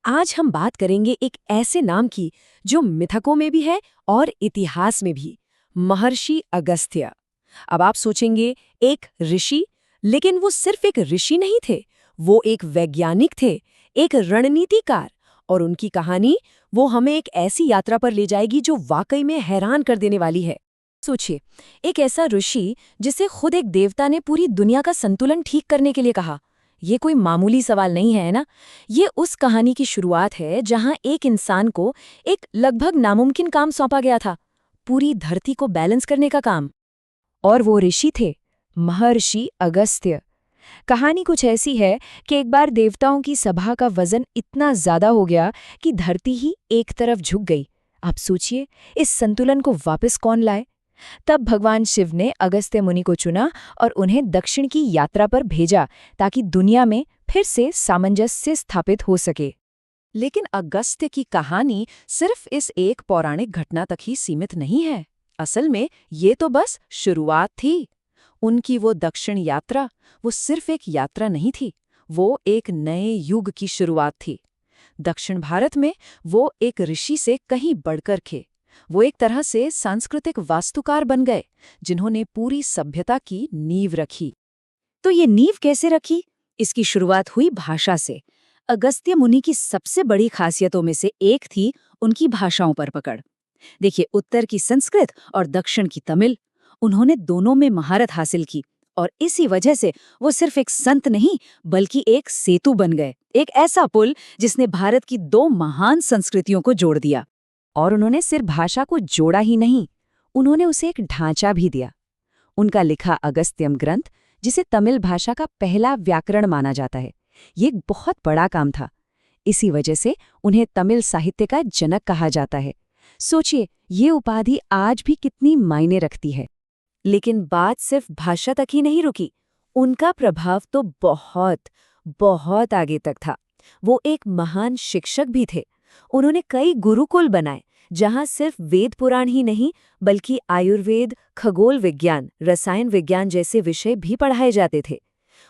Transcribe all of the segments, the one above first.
आज हम बात करेंगे एक ऐसे नाम की जो मिथकों में भी है और इतिहास में भी, महर्षि अगस्त्य। अब आप सोचेंगे, एक ऋषि, लेकिन वो सिर्फ एक ऋषि नहीं थे, वो एक वैज्ञानिक थे, एक रणनीतिकार। और उनकी कहानी वो हमें एक ऐसी यात्रा पर ले जाएगी जो वाकई में हैरान कर देने वाली है। सोचिए, एक ऐसा ऋषि जिसे खुद एक देवता ने पूरी दुनिया का संतुलन ठीक करने के लिए कहा। ये कोई मामूली सवाल नहीं है ना। ये उस कहानी की शुरुआत है जहां एक इंसान को एक लगभग नामुमकिन काम सौंपा गया था, पूरी धरती को बैलेंस करने का काम। और वो ऋषि थे महर्षि अगस्त्य। कहानी कुछ ऐसी है कि एक बार देवताओं की सभा का वजन इतना ज्यादा हो गया कि धरती ही एक तरफ झुक गई। आप सोचिए, इस संतुलन को वापस कौन लाए? तब भगवान शिव ने अगस्त्य मुनि को चुना और उन्हें दक्षिण की यात्रा पर भेजा ताकि दुनिया में फिर से सामंजस्य स्थापित हो सके। लेकिन अगस्त्य की कहानी सिर्फ इस एक पौराणिक घटना तक ही सीमित नहीं है। असल में ये तो बस शुरुआत थी। उनकी वो दक्षिण यात्रा, वो सिर्फ एक यात्रा नहीं थी, वो एक नए युग की शुरुआत थी। दक्षिण भारत में वो एक ऋषि से कहीं बढ़कर थे। वो एक तरह से सांस्कृतिक वास्तुकार बन गए, जिन्होंने पूरी सभ्यता की नींव रखी। तो ये नींव कैसे रखी? इसकी शुरुआत हुई भाषा से। अगस्त्य मुनि की सबसे बड़ी खासियतों में से एक थी उनकी भाषाओं पर पकड़। देखिए, उत्तर की संस्कृत और दक्षिण की तमिल, उन्होंने दोनों में महारत हासिल की। और इसी वजह से वो सिर्फ एक संत नहीं, बल्कि एक सेतु बन गए, एक ऐसा पुल जिसने भारत की दो महान संस्कृतियों को जोड़ दिया। और उन्होंने सिर्फ भाषा को जोड़ा ही नहीं, उन्होंने उसे एक ढांचा भी दिया। उनका लिखा अगस्त्यम ग्रंथ, जिसे तमिल भाषा का पहला व्याकरण माना जाता है, ये एक बहुत बड़ा काम था। इसी वजह से उन्हें तमिल साहित्य का जनक कहा जाता है। सोचिए, ये उपाधि आज भी कितनी मायने रखती है। लेकिन बात सिर्फ भाषा तक ही नहीं रुकी। उनका प्रभाव तो बहुत बहुत आगे तक था। वो एक महान शिक्षक भी थे। उन्होंने कई गुरुकुल बनाए, जहां सिर्फ वेद पुराण ही नहीं, बल्कि आयुर्वेद, खगोल विज्ञान, रसायन विज्ञान जैसे विषय भी पढ़ाए जाते थे।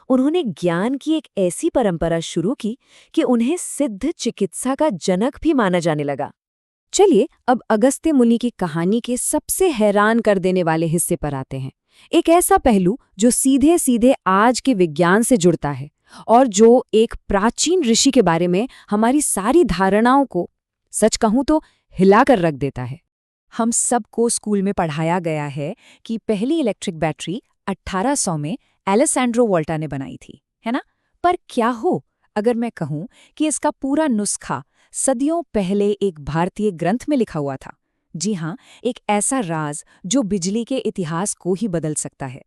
उन्होंने ज्ञान की एक ऐसी परंपरा शुरू की कि उन्हें सिद्ध चिकित्सा का जनक भी माना जाने लगा। चलिए, अब अगस्त्य मुनि की कहानी के सबसे हैरान कर देने वाले हिस्से पर आते हैं। एक ऐसा पहलू जो सीधे सीधे आज के विज्ञान से जुड़ता है और जो एक प्राचीन ऋषि के बारे में हमारी सारी धारणाओं को, सच कहूं तो, हिलाकर रख देता है। हम सबको स्कूल में पढ़ाया गया है कि पहली इलेक्ट्रिक बैटरी 1800 में एलेसैंड्रो वोल्टा ने बनाई थी, है ना? पर क्या हो अगर मैं कहूं कि इसका पूरा नुस्खा सदियों पहले एक भारतीय ग्रंथ में लिखा हुआ था? जी हाँ, एक ऐसा राज जो बिजली के इतिहास को ही बदल सकता है।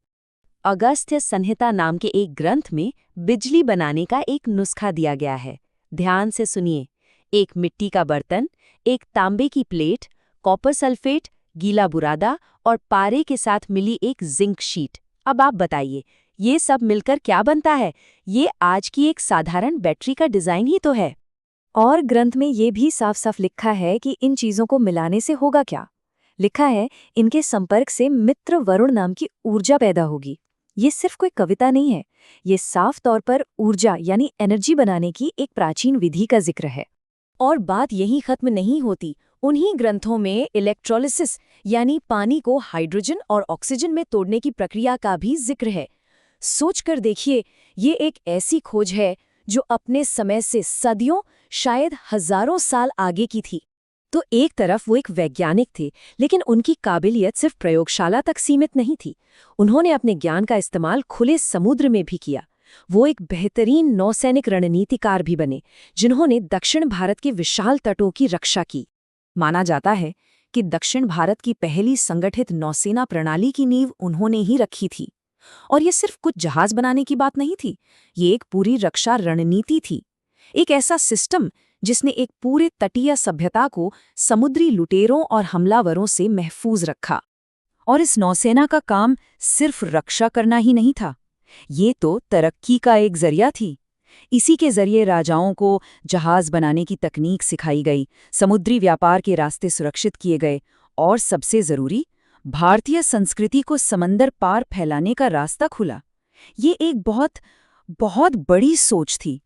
अगस्त्य संहिता नाम के एक ग्रंथ में बिजली बनाने का एक नुस्खा दिया गया है। ध्यान से सुनिए। एक मिट्टी का बर्तन, एक तांबे की प्लेट, कॉपर सल्फेट, गीला बुरादा और पारे के साथ मिली एक जिंक शीट। अब आप बताइए, ये सब मिलकर क्या बनता है? ये आज की एक साधारण बैटरी का डिजाइन ही तो है। और ग्रंथ में ये भी साफ साफ लिखा है कि इन चीजों को मिलाने से होगा क्या? लिखा है, इनके संपर्क से मित्र वरुण नाम की ऊर्जा पैदा होगी। ये सिर्फ कोई कविता नहीं है, ये साफ तौर पर ऊर्जा यानी एनर्जी बनाने की एक प्राचीन विधि का जिक्र है। और बात यहीं खत्म नहीं होती। उन्हीं ग्रंथों में इलेक्ट्रोलिसिस यानी पानी को हाइड्रोजन और ऑक्सीजन में तोड़ने की प्रक्रिया का भी जिक्र है। सोचकर देखिए, ये एक ऐसी खोज है जो अपने समय से सदियों, शायद हजारों साल आगे की थी। तो एक तरफ वो एक वैज्ञानिक थे, लेकिन उनकी काबिलियत सिर्फ प्रयोगशाला तक सीमित नहीं थी। उन्होंने अपने ज्ञान का इस्तेमाल खुले समुद्र में भी किया। वो एक बेहतरीन नौसैनिक रणनीतिकार भी बने, जिन्होंने दक्षिण भारत के विशाल तटों की रक्षा की। माना जाता है कि दक्षिण भारत की पहली संगठित नौसेना प्रणाली की नींव उन्होंने ही रखी थी। और ये सिर्फ कुछ जहाज बनाने की बात नहीं थी, ये एक पूरी रक्षा रणनीति थी। एक ऐसा सिस्टम जिसने एक पूरे तटीय सभ्यता को समुद्री लुटेरों और हमलावरों से महफूज रखा। और इस नौसेना का काम सिर्फ रक्षा करना ही नहीं था, ये तो तरक्की का एक जरिया थी। इसी के जरिए राजाओं को जहाज बनाने की तकनीक सिखाई गई, समुद्री व्यापार के रास्ते सुरक्षित किए गए और सबसे जरूरी, भारतीय संस्कृति को समंदर पार फैलाने का रास्ता खुला। ये एक बहुत बहुत बड़ी सोच थी।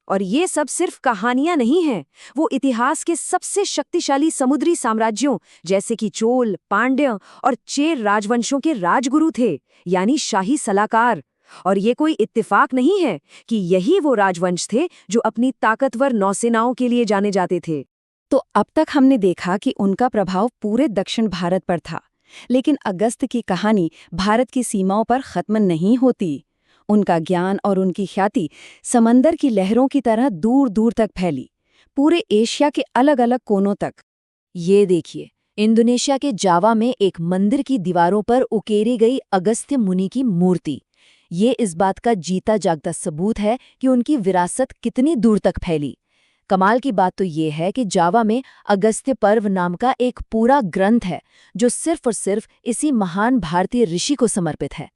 और ये सब सिर्फ कहानियां नहीं हैं, वो इतिहास के सबसे शक्तिशाली समुद्री साम्राज्यों जैसे कि चोल, पांड्य और चेर राजवंशों के राजगुरु थे, यानी शाही सलाहकार। और ये कोई इत्तेफाक नहीं है कि यही वो राजवंश थे जो अपनी ताकतवर नौसेनाओं के लिए जाने जाते थे। तो अब तक हमने देखा कि उनका प्रभाव पूरे दक्षिण भारत पर था, लेकिन अगस्त की कहानी भारत की सीमाओं पर खत्म नहीं होती। उनका ज्ञान और उनकी ख्याति समंदर की लहरों की तरह दूर दूर तक फैली, पूरे एशिया के अलग अलग कोनों तक। ये देखिए, इंडोनेशिया के जावा में एक मंदिर की दीवारों पर उकेरी गई अगस्त्य मुनि की मूर्ति। ये इस बात का जीता जागता सबूत है कि उनकी विरासत कितनी दूर तक फैली। कमाल की बात तो ये है कि जावा में अगस्त्य पर्व नाम का एक पूरा ग्रंथ है जो सिर्फ और सिर्फ इसी महान भारतीय ऋषि को समर्पित है।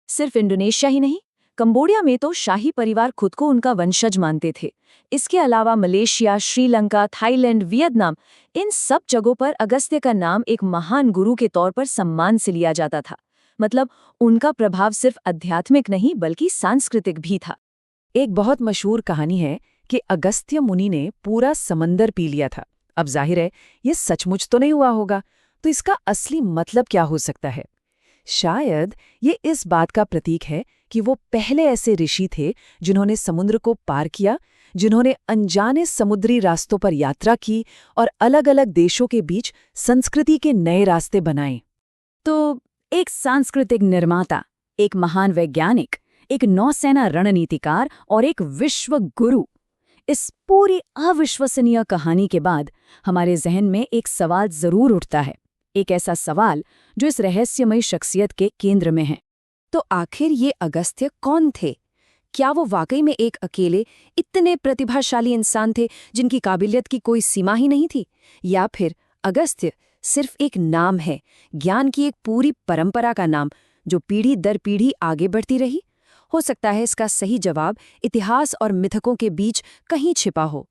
सिर्फ इंडोनेशिया ही नहीं, कंबोडिया में तो शाही परिवार खुद को उनका वंशज मानते थे। इसके अलावा मलेशिया, श्रीलंका, थाईलैंड, वियतनाम, इन सब जगहों पर अगस्त्य का नाम एक महान गुरु के तौर पर सम्मान से लिया जाता था। मतलब उनका प्रभाव सिर्फ आध्यात्मिक नहीं बल्कि सांस्कृतिक भी था। एक बहुत मशहूर कहानी है कि अगस्त्य मुनि ने पूरा समंदर पी लिया था। अब जाहिर है ये सचमुच तो नहीं हुआ होगा, तो इसका असली मतलब क्या हो सकता है? शायद ये इस बात का प्रतीक है कि वो पहले ऐसे ऋषि थे जिन्होंने समुद्र को पार किया, जिन्होंने अनजाने समुद्री रास्तों पर यात्रा की और अलग अलग देशों के बीच संस्कृति के नए रास्ते बनाए। तो एक सांस्कृतिक निर्माता, एक महान वैज्ञानिक, एक नौसेना रणनीतिकार और एक विश्व गुरु। इस पूरी अविश्वसनीय कहानी के बाद हमारे जहन में एक सवाल जरूर उठता है, एक ऐसा सवाल जो इस रहस्यमयी शख्सियत के केंद्र में है। तो आखिर ये अगस्त्य कौन थे? क्या वो वाकई में एक अकेले इतने प्रतिभाशाली इंसान थे जिनकी काबिलियत की कोई सीमा ही नहीं थी, या फिर अगस्त्य सिर्फ एक नाम है, ज्ञान की एक पूरी परंपरा का नाम जो पीढ़ी दर पीढ़ी आगे बढ़ती रही? हो सकता है इसका सही जवाब इतिहास और मिथकों के बीच कहीं छिपा हो।